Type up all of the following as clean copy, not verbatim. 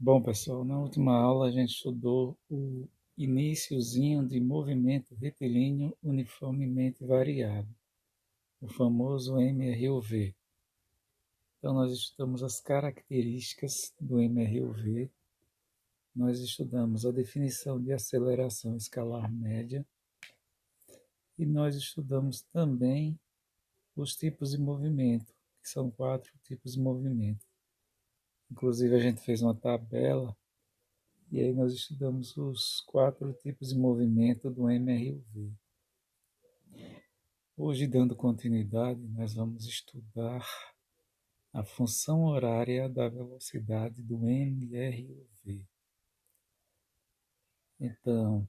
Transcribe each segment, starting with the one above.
Bom, pessoal, na última aula a gente estudou o iniciozinho de movimento retilíneo uniformemente variado, o famoso MRUV. Então, nós estudamos as características do MRUV, nós estudamos a definição de aceleração escalar média e nós estudamos também os tipos de movimento, que são 4 tipos de movimento. Inclusive, a gente fez uma tabela. E aí nós estudamos os 4 tipos de movimento do MRUV. Hoje, dando continuidade, nós vamos estudar a função horária da velocidade do MRUV. Então,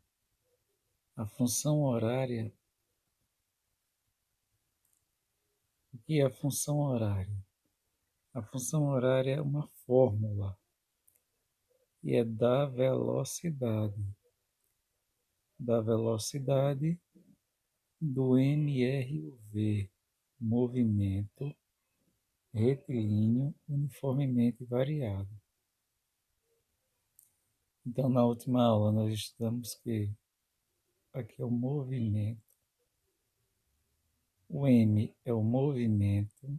a função horária, o que é a função horária? A função horária é uma fórmula e é da velocidade do MRUV, movimento retilíneo uniformemente variado. Então, na última aula, nós estudamos que aqui é o movimento, o M é o movimento,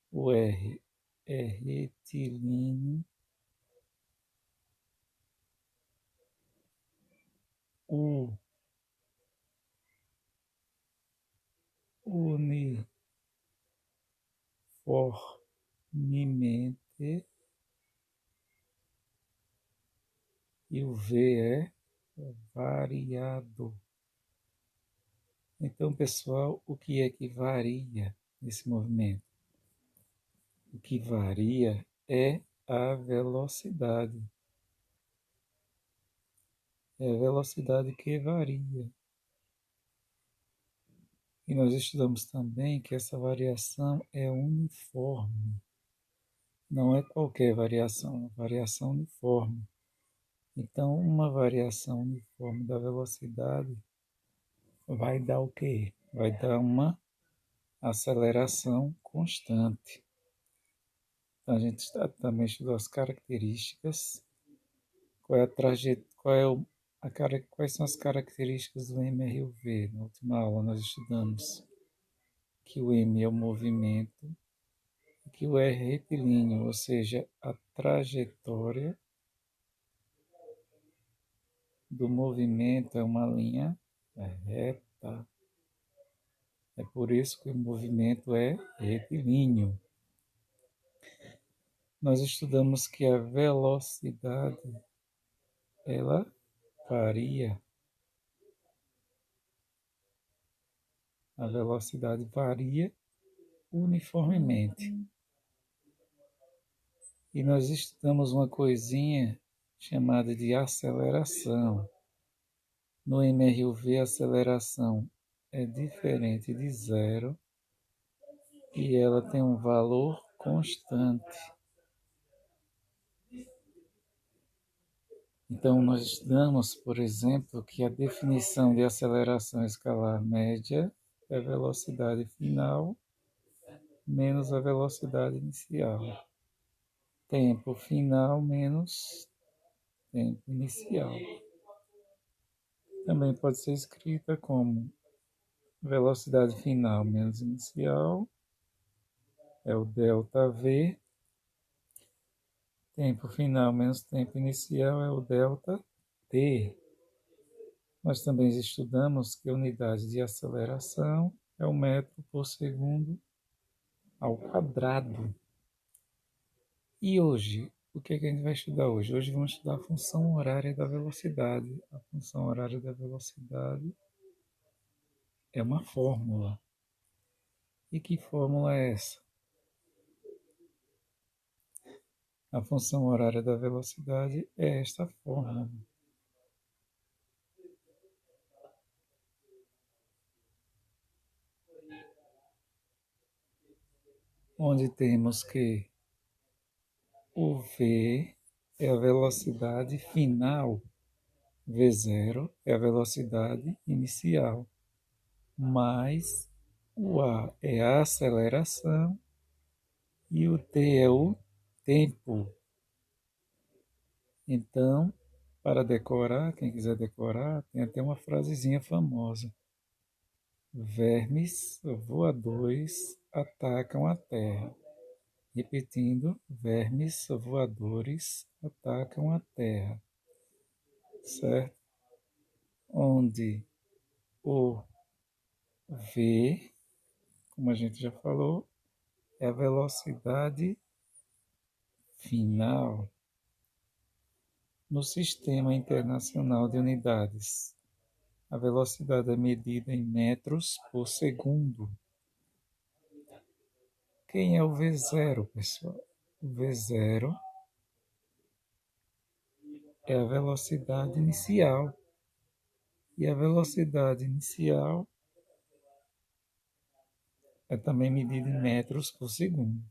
o R é retilíneo, o uniformemente e o V é variado. Então, pessoal, o que é que varia nesse movimento? O que varia é a velocidade. É a velocidade que varia. E nós estudamos também que essa variação é uniforme. Não é qualquer variação, é uma variação uniforme. Então, uma variação uniforme da velocidade vai dar o quê? Vai dar uma aceleração constante. Então, a gente também estudou as características, qual é a trajetória, quais são as características do MRUV. Na última aula nós estudamos que o M é o movimento, que o R é retilíneo, ou seja, a trajetória do movimento é uma linha reta. É por isso que o movimento é retilíneo. Nós estudamos que a velocidade ela varia. A velocidade varia uniformemente. E nós estudamos uma coisinha chamada de aceleração. No MRUV, a aceleração é diferente de zero e ela tem um valor constante. Então, nós estudamos, por exemplo, que a definição de aceleração escalar média é a velocidade final menos a velocidade inicial. Tempo final menos tempo inicial. Também pode ser escrita como velocidade final menos inicial é o ΔV. Tempo final menos tempo inicial é o ΔT. Nós também estudamos que a unidade de aceleração é o metro por segundo ao quadrado. E hoje, o que é que a gente vai estudar hoje? Hoje vamos estudar a função horária da velocidade. A função horária da velocidade é uma fórmula. E que fórmula é essa? A função horária da velocidade é esta fórmula. Onde temos que o V é a velocidade final, V0 é a velocidade inicial, mais o A é a aceleração e o T é o tempo. Então, para decorar, quem quiser decorar, tem até uma frasezinha famosa. Vermes voadores atacam a terra. Repetindo, vermes voadores atacam a terra. Certo? Onde o V, como a gente já falou, é a velocidade final no Sistema Internacional de Unidades. A velocidade é medida em metros por segundo. Quem é o V0, pessoal? O V0 é a velocidade inicial. E a velocidade inicial é também medida em metros por segundo.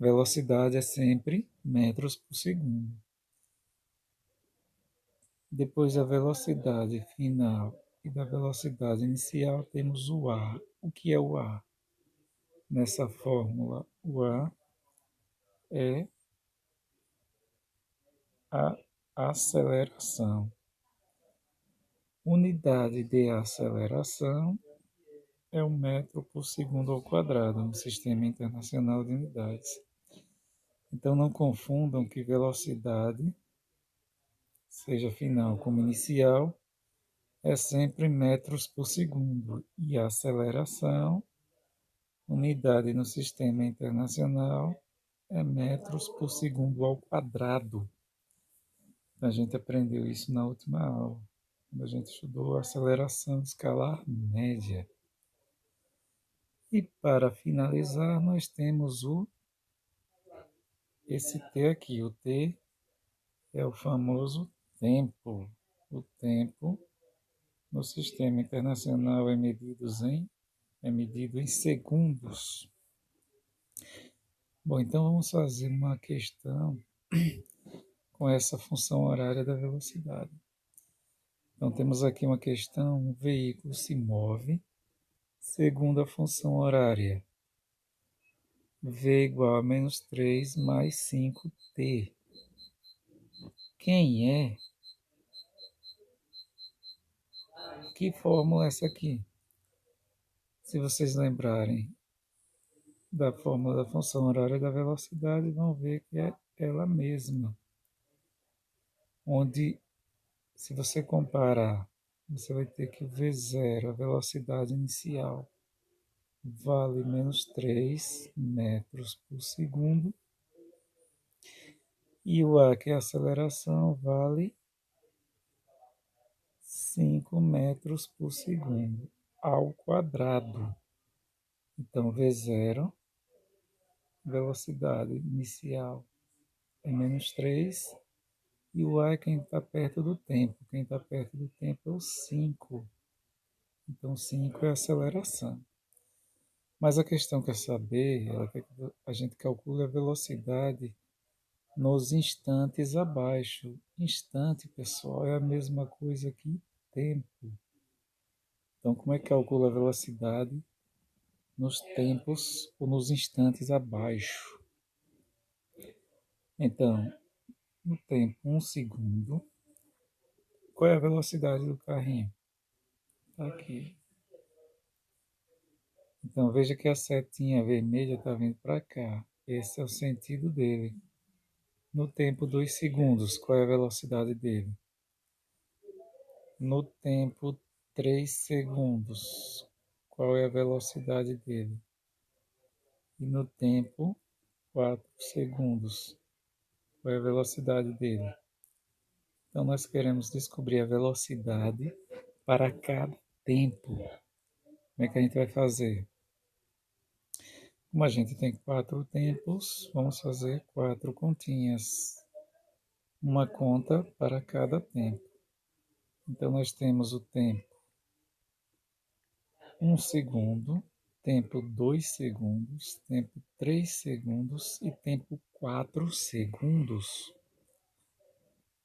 Velocidade é sempre metros por segundo. Depois da velocidade final e da velocidade inicial, temos o A. O que é o A? Nessa fórmula, o A é a aceleração. Unidade de aceleração é um metro por segundo ao quadrado no Sistema Internacional de Unidades. Então não confundam que velocidade, seja final como inicial, é sempre metros por segundo e a aceleração, unidade no Sistema Internacional, é metros por segundo ao quadrado. A gente aprendeu isso na última aula, quando a gente estudou a aceleração escalar média. E para finalizar, nós temos esse T aqui. O T é o famoso tempo. O tempo no Sistema Internacional é medido em segundos. Bom, então vamos fazer uma questão com essa função horária da velocidade. Então temos aqui uma questão: um veículo se move segundo a função horária. V igual a menos 3 mais 5t. Quem é? Que fórmula é essa aqui? Se vocês lembrarem da fórmula da função horária da velocidade, vão ver que é ela mesma. Onde, se você comparar, você vai ter que o V0, a velocidade inicial, vale menos 3 metros por segundo. E o A, que é a aceleração, vale 5 metros por segundo ao quadrado. Então, V0, velocidade inicial, é menos 3. E o A é quem está perto do tempo. Quem está perto do tempo é o 5. Então, 5 é a aceleração. Mas a questão quer saber, ela quer que a gente calcule a velocidade nos instantes abaixo. Instante, pessoal, é a mesma coisa que tempo. Então, como é que calcula a velocidade nos tempos ou nos instantes abaixo? Então, no tempo 1 segundo, qual é a velocidade do carrinho? Está aqui. Então veja que a setinha vermelha está vindo para cá. Esse é o sentido dele. No tempo 2 segundos, qual é a velocidade dele? No tempo 3 segundos, qual é a velocidade dele? E no tempo 4 segundos, qual é a velocidade dele? Então nós queremos descobrir a velocidade para cada tempo. Como é que a gente vai fazer? Como a gente tem 4 tempos, vamos fazer 4 continhas. Uma conta para cada tempo. Então nós temos o tempo 1 segundo, tempo 2 segundos, tempo 3 segundos e tempo 4 segundos.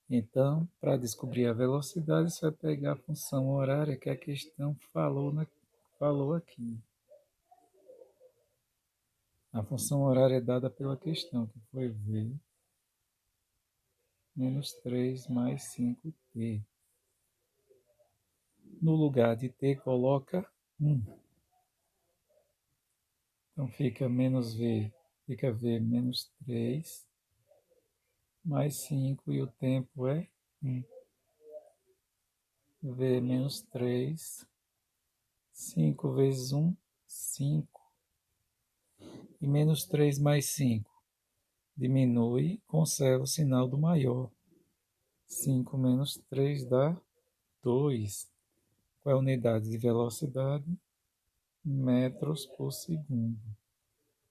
Então, para descobrir a velocidade, você vai pegar a função horária que a questão falou aqui. A função horária é dada pela questão, que foi V menos 3 mais 5t. No lugar de t, coloca 1. Então fica menos V, fica V menos 3 mais 5 e o tempo é 1. V menos 3, 5 vezes 1, 5. E menos 3 mais 5 diminui, conserva o sinal do maior. 5 menos 3 dá 2. Qual é a unidade de velocidade? Metros por segundo.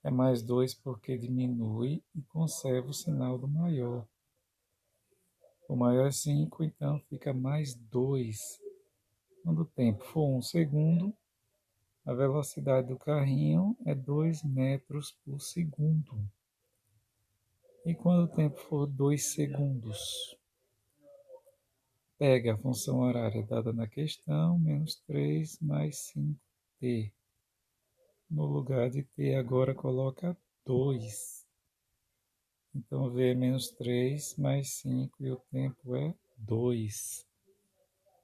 É mais 2 porque diminui e conserva o sinal do maior. O maior é 5, então fica mais 2. Quando o tempo for 1 segundo, a velocidade do carrinho é 2 metros por segundo. E quando o tempo for 2 segundos, pega a função horária dada na questão, menos 3 mais 5t. No lugar de t, agora coloca 2. Então, V é menos 3 mais 5 e o tempo é 2.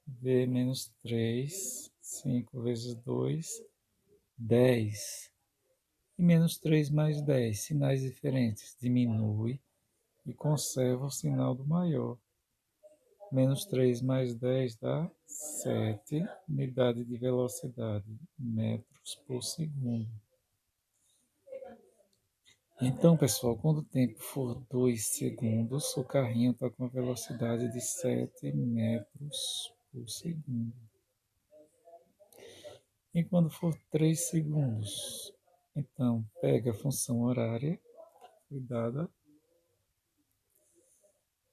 V menos 3, 5 vezes 2, 10. E menos 3 mais 10, sinais diferentes, diminui e conserva o sinal do maior. Menos 3 mais 10 dá 7, unidade de velocidade, metros por segundo. Então, pessoal, quando o tempo for 2 segundos, o carrinho está com a velocidade de 7 metros por segundo. E quando for 3 segundos, então pega a função horária, foi dada,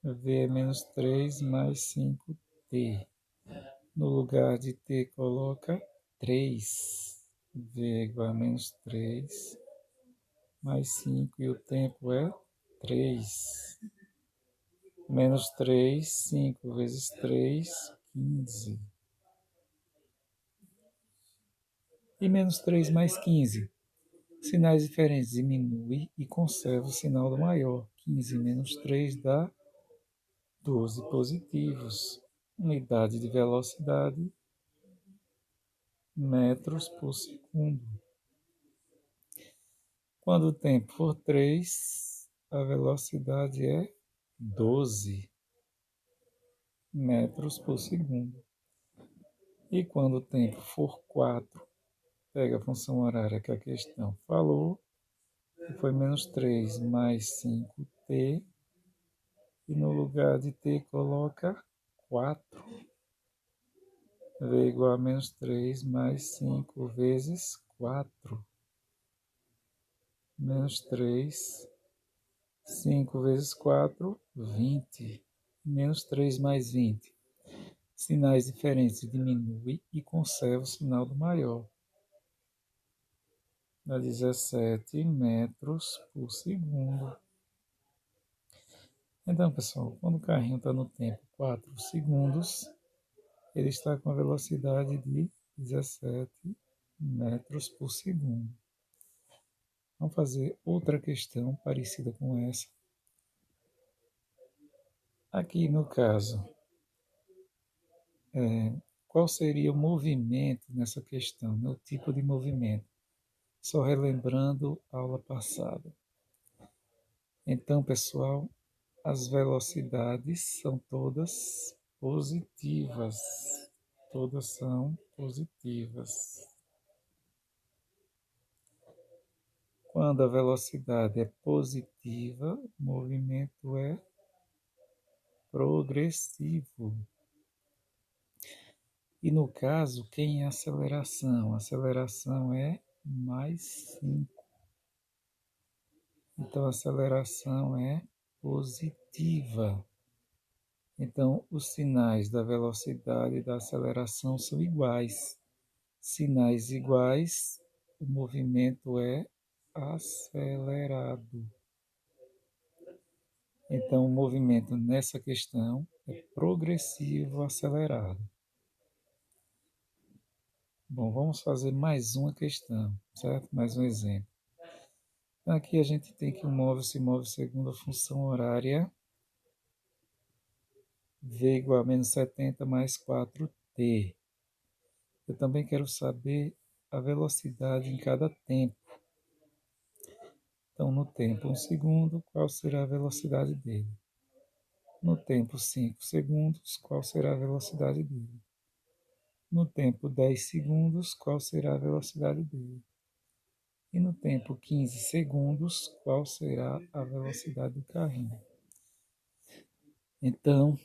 V é menos 3 mais 5t. No lugar de t, coloca 3. V é igual a menos 3 mais 5 e o tempo é 3. Menos 3, 5 vezes 3, 15. E menos 3 mais 15. Sinais diferentes, diminui e conserva o sinal do maior. 15 menos 3 dá 12 positivos. Unidade de velocidade, metros por segundo. Quando o tempo for 3, a velocidade é 12 metros por segundo. E quando o tempo for 4, pega a função horária que a questão falou, que foi menos 3 mais 5t, e no lugar de t coloca 4. V igual a menos 3 mais 5 vezes 4. Menos 3, 5 vezes 4, 20. Menos 3 mais 20. Sinais diferentes, diminui e conserva o sinal do maior. Dá 17 metros por segundo. Então, pessoal, quando o carrinho está no tempo 4 segundos, ele está com a velocidade de 17 metros por segundo. Vamos fazer outra questão parecida com essa. Aqui no caso, qual seria o movimento nessa questão, né? O tipo de movimento? Só relembrando a aula passada. Então, pessoal, as velocidades são todas positivas. Todas são positivas. Quando a velocidade é positiva, o movimento é progressivo. E no caso, quem é a aceleração? A aceleração é mais 5. Então, a aceleração é positiva. Então, os sinais da velocidade e da aceleração são iguais. Sinais iguais, o movimento é acelerado. Então, o movimento nessa questão é progressivo acelerado. Bom, vamos fazer mais uma questão, certo? Mais um exemplo. Aqui a gente tem que o móvel se move segundo a função horária V igual a menos 70 mais 4t. Eu também quero saber a velocidade em cada tempo. Então, no tempo 1 segundo, qual será a velocidade dele? No tempo 5 segundos, qual será a velocidade dele? No tempo 10 segundos, qual será a velocidade dele? E no tempo 15 segundos, qual será a velocidade do carrinho? Então,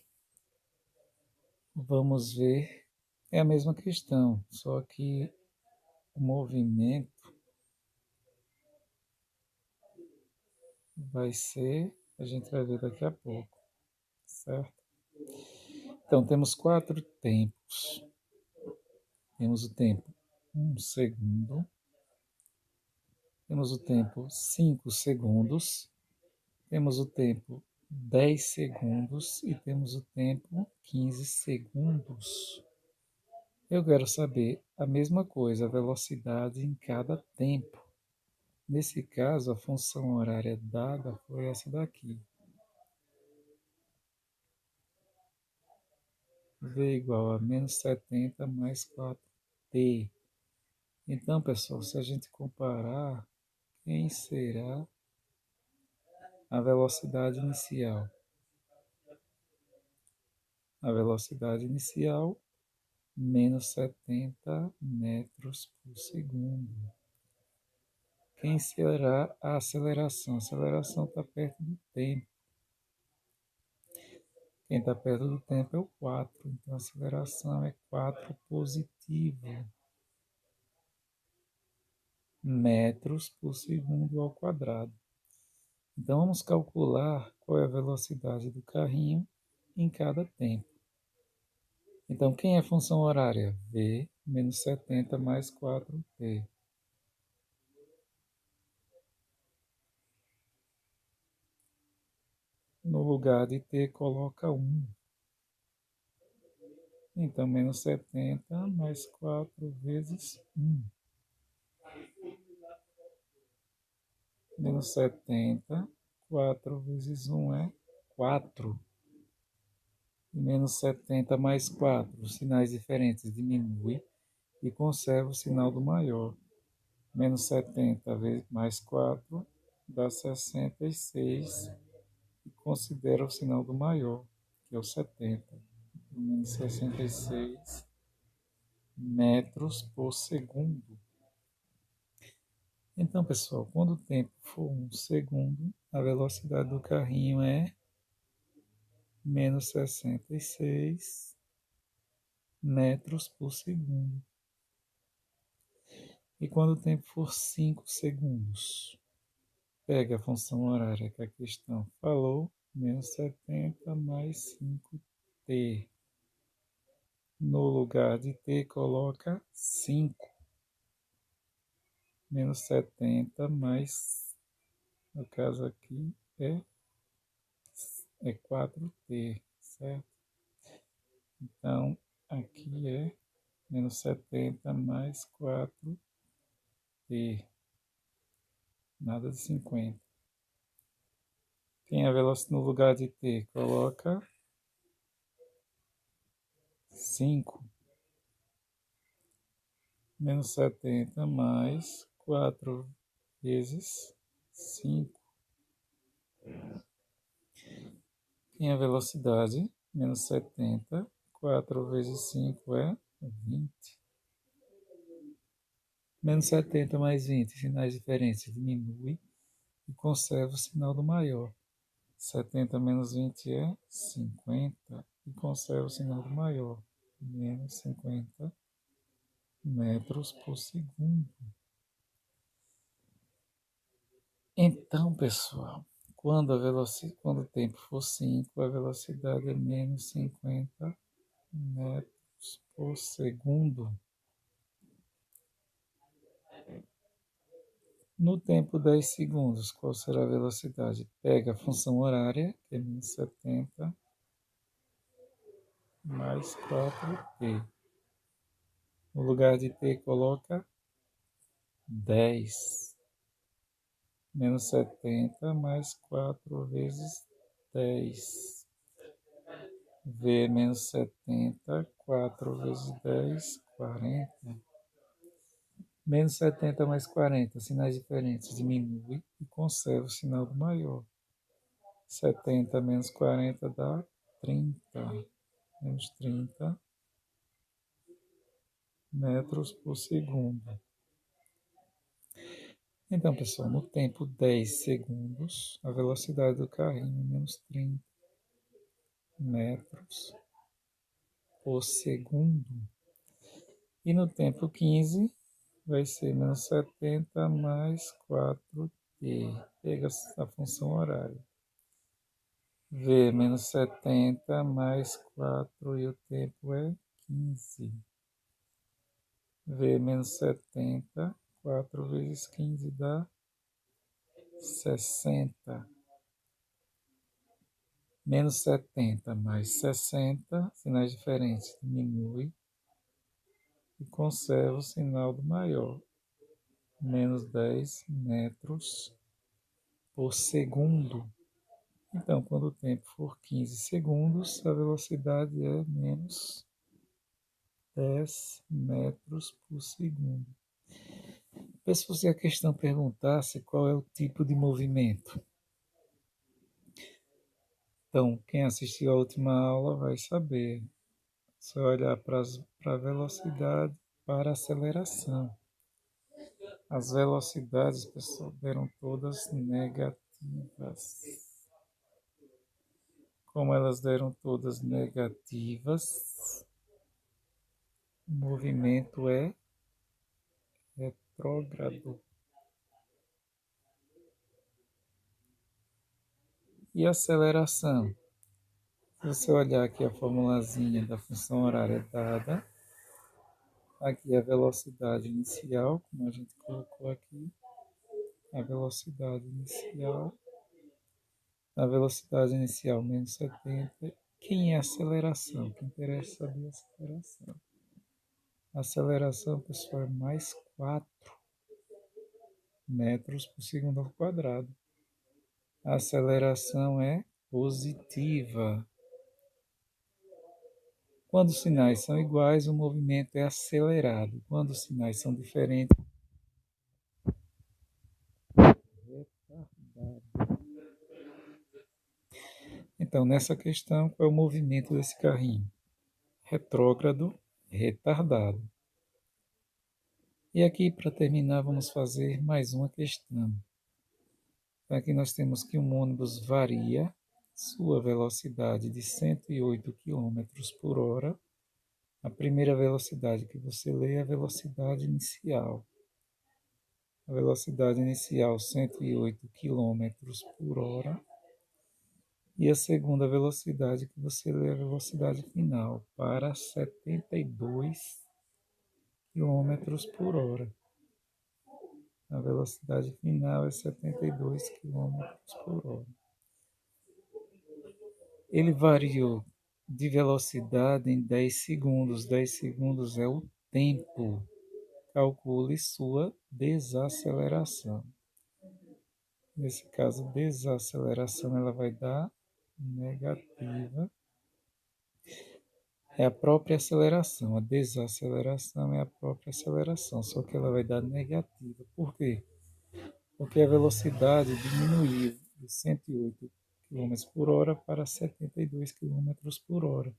vamos ver. É a mesma questão, só que o movimento vai ser, a gente vai ver daqui a pouco, certo? Então, temos 4 tempos. Temos o tempo 1 segundo, temos o tempo 5 segundos, temos o tempo 10 segundos e temos o tempo 15 segundos. Eu quero saber a mesma coisa, a velocidade em cada tempo. Nesse caso, a função horária dada foi essa daqui. V igual a menos 70 mais 4t. Então, pessoal, se a gente comparar, quem será a velocidade inicial? A velocidade inicial, menos 70 metros por segundo. Quem será a aceleração? A aceleração está perto do tempo. Quem está perto do tempo é o 4. Então, a aceleração é 4 positivo metros por segundo ao quadrado. Então, vamos calcular qual é a velocidade do carrinho em cada tempo. Então, quem é a função horária? V menos 70 mais 4t. No lugar de t, coloca 1. Então, menos 70 mais 4 vezes 1. Menos 70, 4 vezes 1 é 4. Menos 70 mais 4, sinais diferentes diminui e conserva o sinal do maior. Menos 70 mais 4 dá 66 e considera o sinal do maior, que é o 70. Menos 66 metros por segundo. Então, pessoal, quando o tempo for 1 segundo, a velocidade do carrinho é menos 66 metros por segundo. E quando o tempo for 5 segundos, pega a função horária que a questão falou, menos 70 mais 5t. No lugar de t, coloca 5. Menos 70 mais, no caso aqui, é 4t, certo? Então, aqui é menos 70 mais 4t. Nada de 50. Quem é velocidade no lugar de t? Coloca 5. Menos 70 mais 4 vezes 5. Quem é velocidade? Menos 70. 4 vezes 5 é 20. Menos 70 mais 20, sinais diferentes, diminui e conserva o sinal do maior. 70 menos 20 é 50 e conserva o sinal do maior. Menos 50 metros por segundo. Então, pessoal, quando o tempo for 5, a velocidade é menos 50 metros por segundo. No tempo 10 segundos, qual será a velocidade? Pega a função horária, que é menos 70, mais 4t. No lugar de t, coloca 10. Menos 70 mais 4 vezes 10. V menos 70, 4 vezes 10, 40. Menos 70 mais 40, sinais diferentes, diminui e conserva o sinal do maior. 70 menos 40 dá 30. Menos 30 metros por segundo. Então, pessoal, no tempo 10 segundos, a velocidade do carrinho é menos 30 metros por segundo. E no tempo 15, vai ser menos 70 mais 4t. Pega a função horária. V menos 70 mais 4 e o tempo é 15. V menos 70, 4 vezes 15 dá 60. Menos 70 mais 60, sinais diferentes, diminui e conserva o sinal do maior. Menos 10 metros por segundo. Então, quando o tempo for 15 segundos, a velocidade é menos 10 metros por segundo. Se você a questão perguntasse qual é o tipo de movimento. Então, quem assistiu à última aula vai saber. Só olhar para a velocidade, para a aceleração. As velocidades, pessoal, deram todas negativas. Como elas deram todas negativas, o movimento é retrógrado. E aceleração? Se você olhar aqui a formulazinha da função horária dada, aqui a velocidade inicial, como a gente colocou aqui, a velocidade inicial, menos 70. Quem é a aceleração? Que interessa saber a aceleração. A aceleração, pessoal, é mais 4 metros por segundo ao quadrado. A aceleração é positiva. Quando os sinais são iguais, o movimento é acelerado. Quando os sinais são diferentes, retardado. Então, nessa questão, qual é o movimento desse carrinho? Retrógrado, retardado. E aqui, para terminar, vamos fazer mais uma questão. Então, aqui nós temos que um ônibus varia sua velocidade de 108 km por hora. A primeira velocidade que você lê é a velocidade inicial. A velocidade inicial, 108 km por hora. E a segunda velocidade que você lê é a velocidade final, para 72 km por hora. A velocidade final é 72 km por hora. Ele variou de velocidade em 10 segundos. 10 segundos é o tempo. Calcule sua desaceleração. Nesse caso, desaceleração ela vai dar negativa. É a própria aceleração. A desaceleração é a própria aceleração, só que ela vai dar negativa. Por quê? Porque a velocidade diminuiu de 108 km por hora para 72 km por hora.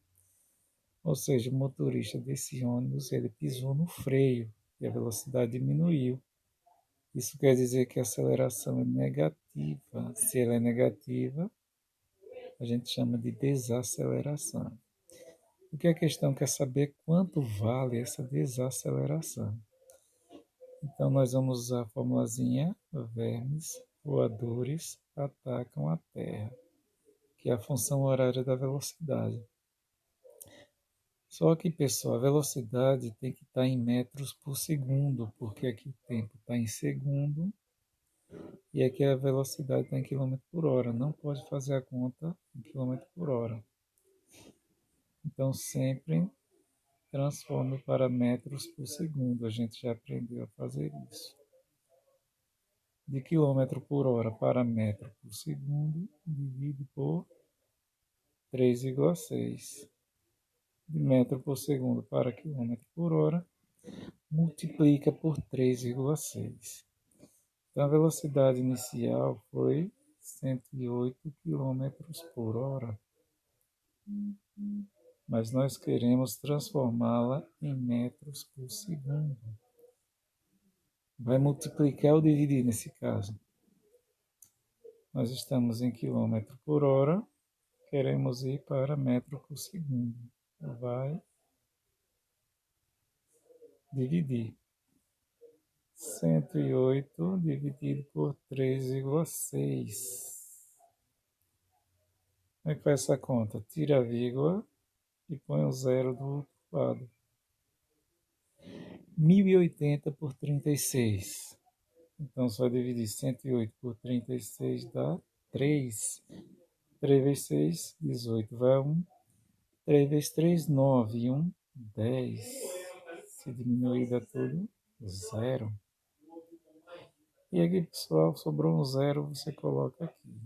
Ou seja, o motorista desse ônibus ele pisou no freio e a velocidade diminuiu. Isso quer dizer que a aceleração é negativa. Se ela é negativa, a gente chama de desaceleração. O que a questão quer saber é quanto vale essa desaceleração. Então, nós vamos usar a formulazinha: vermes voadores atacam a Terra, que é a função horária da velocidade. Só que, pessoal, a velocidade tem que estar em metros por segundo, porque aqui o tempo está em segundo e aqui a velocidade está em quilômetro por hora. Não pode fazer a conta em quilômetro por hora. Então, sempre transforme para metros por segundo. A gente já aprendeu a fazer isso. de quilômetro por hora para metro por segundo, divide por 3,6. De metro por segundo para quilômetro por hora, multiplica por 3,6. Então, a velocidade inicial foi 108 quilômetros por hora, mas nós queremos transformá-la em metros por segundo. Vai multiplicar ou dividir nesse caso? Nós estamos em quilômetro por hora, queremos ir para metro por segundo. Vai dividir. 108 dividido por 3,6. Como é que faz essa conta? Tira a vírgula e põe o zero do outro lado. 1080 por 36. Então, só dividir 108 por 36 dá 3. 3 vezes 6, 18. Vai 1. 3 vezes 3, 9. E 1, 10. Se diminuir dá tudo, 0. E aqui, pessoal, sobrou um zero, você coloca aqui.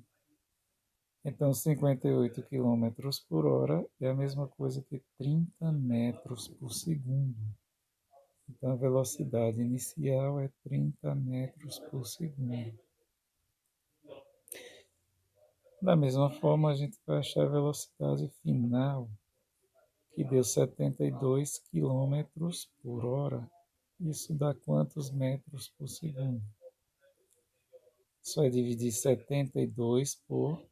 Então, 58 quilômetros por hora é a mesma coisa que 30 metros por segundo. Então, a velocidade inicial é 30 metros por segundo. Da mesma forma, a gente vai achar a velocidade final, que deu 72 quilômetros por hora. Isso dá quantos metros por segundo? Só é dividir 72 por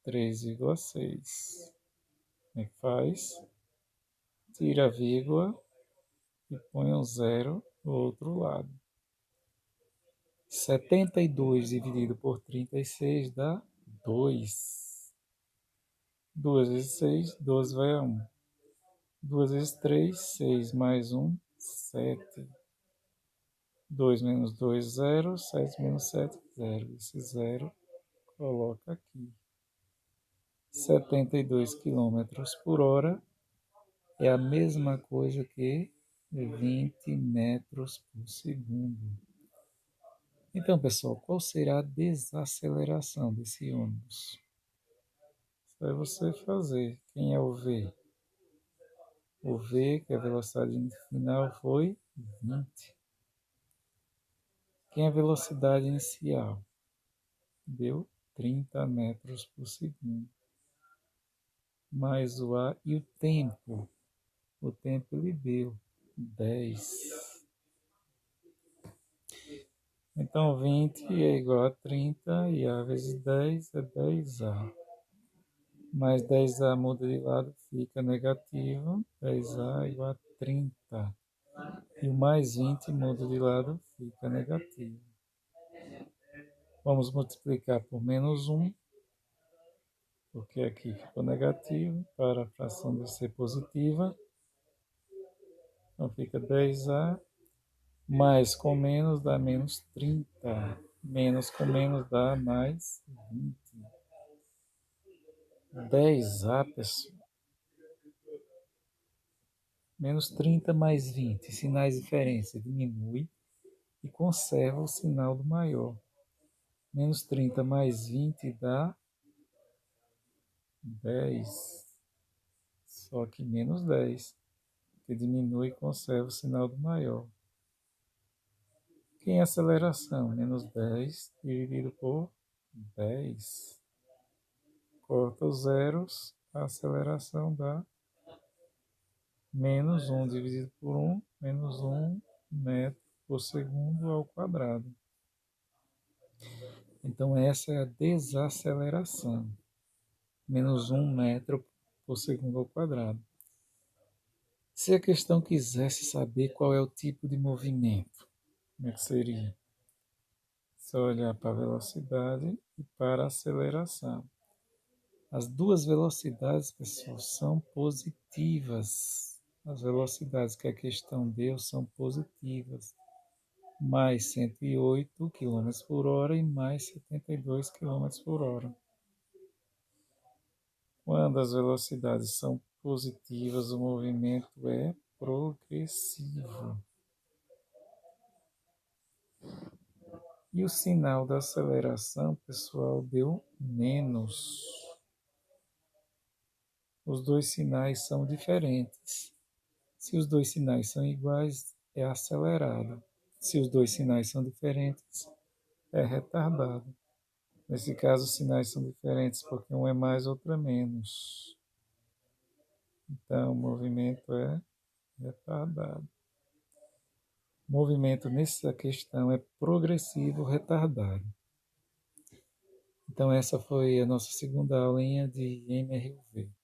3,6. Como é que faz? Tira a vírgula e põe um zero do outro lado. 72 dividido por 36 dá 2. 2 vezes 6, 12 vai a 1. 2 vezes 3, 6 mais 1, 7. 2 menos 2, 0. 7 menos 7, 0. Esse 0 coloca aqui. 72 quilômetros por hora é a mesma coisa que 20 metros por segundo. Então, pessoal, qual será a desaceleração desse ônibus? Isso é você fazer. Quem é o V? O V, que a velocidade final foi 20. Quem é a velocidade inicial? Deu 30 metros por segundo. Mais o A e o tempo. O tempo ele deu 10. Então, 20 é igual a 30 e A vezes 10 é 10A. Mais 10A muda de lado, fica negativo. 10A igual a 30. E o mais 20 muda de lado, fica negativo. Vamos multiplicar por menos 1, porque aqui ficou negativo, para a fração de ser positiva. Então fica 10A, mais com menos dá menos 30. Menos com menos dá mais 20. 10A, pessoal. Menos 30 mais 20. Sinais de diferença. Diminui e conserva o sinal do maior. Menos 30 mais 20 dá 10. Só que menos 10. Que diminui e conserva o sinal do maior. Quem é aceleração? Menos 10 dividido por 10. Corta os zeros, a aceleração dá menos 1 dividido por 1, menos 1 metro por segundo ao quadrado. Então, essa é a desaceleração. Menos 1 metro por segundo ao quadrado. Se a questão quisesse saber qual é o tipo de movimento, como é que seria? Só olhar para a velocidade e para a aceleração. As duas velocidades, pessoal, são positivas. As velocidades que a questão deu são positivas. Mais 108 km por hora e mais 72 km por hora. Quando as velocidades são positivas, o movimento é progressivo. E o sinal da aceleração, pessoal, deu menos. Os dois sinais são diferentes. Se os dois sinais são iguais, é acelerado. Se os dois sinais são diferentes, é retardado. Nesse caso, os sinais são diferentes porque um é mais, outro é menos. Então, o movimento é retardado. O movimento nessa questão é progressivo retardado. Então, essa foi a nossa segunda aulinha de MRUV.